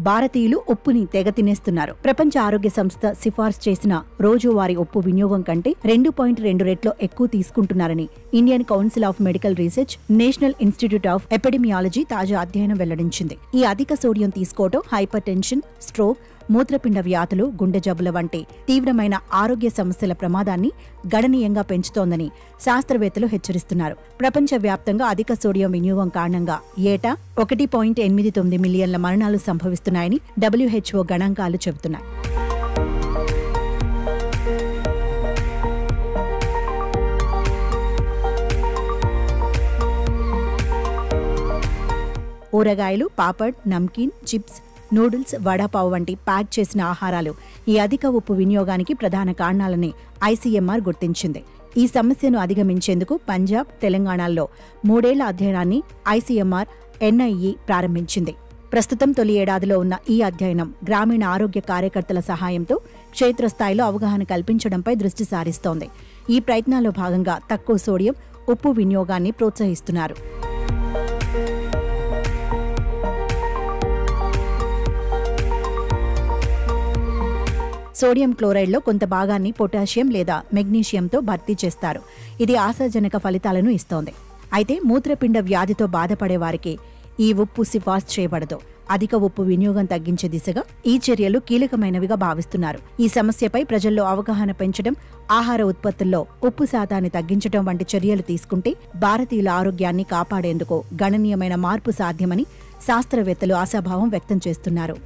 భారతీయులు ఉప్పుని తెగ తినేస్తున్నారు. ప్రపంచ ఆరోగ్య సంస్థ సిఫార్సు చేసిన రోజువారీ ఉప్పు వినియోగం కంటే 2.2 రెట్లు ఎక్కువ తీసుకుంటున్నారని Indian council of medical research, national institute of epidemiology తాజా అధ్యయనం వెల్లడించింది. ఈ అధిక సోడియం తీసుకోవడం హైపర్ టెన్షన్, స్ట్రోక్, మూత్రపిండ వ్యాధులు, గుండె జబ్బుల వంటి తీవ్రమైన ఆరోగ్య సమస్యల ప్రమాదాన్ని గణనీయంగా పెంచుతోందని శాస్త్రవేత్తలు హెచ్చరిస్తున్నారు. ప్రపంచవ్యాప్తంగా అధిక సోడియం వినియోగం కారణంగా ఏటా 1.89 మిలియన్ల మరణాలు సంభవిస్తున్నాయని WHO గణాంకాలు చెబుతున్నాయి. ఊరగాయలు, పాపడ్, నమ్కీన్, చిప్స్, నూడిల్స్, వడాపావ్ వంటి ప్యాక్ చేసిన ఆహారాలు ఈ అధిక ఉప్పు వినియోగానికి ప్రధాన కారణాలని ICMR గుర్తించింది. ఈ సమస్యను అధిగమించేందుకు పంజాబ్, తెలంగాణలో 3 ఏళ్ల అధ్యయనాన్ని ICMR NIE ప్రారంభించింది. ప్రస్తుతం తొలి ఏడాదిలో ఉన్న ఈ అధ్యయనం గ్రామీణ ఆరోగ్య కార్యకర్తల సహాయంతో క్షేత్రస్థాయిలో అవగాహన కల్పించడంపై దృష్టి సారిస్తోంది. ఈ ప్రయత్నాల్లో భాగంగా తక్కువ సోడియం ఉప్పు వినియోగాన్ని ప్రోత్సహిస్తున్నారు. సోడియం క్లోరైడ్లో కొంత భాగాన్ని పొటాషియం లేదా మెగ్నీషియంతో భర్తీ చేస్తారు. ఇది ఆశాజనక ఫలితాలను ఇస్తోంది. అయితే మూత్రపిండ వ్యాధితో బాధపడే వారికి ఈ ఉప్పు సిఫార్సు చేయబడదు. అధిక ఉప్పు వినియోగం తగ్గించే దిశగా ఈ చర్యలు కీలకమైనవిగా భావిస్తున్నారు. ఈ సమస్యపై ప్రజల్లో అవగాహన పెంచడం, ఆహార ఉత్పత్తుల్లో ఉప్పు శాతాన్ని తగ్గించడం వంటి చర్యలు తీసుకుంటే భారతీయుల ఆరోగ్యాన్ని కాపాడేందుకు గణనీయమైన మార్పు సాధ్యమని శాస్త్రవేత్తలు ఆశాభావం వ్యక్తం చేస్తున్నారు.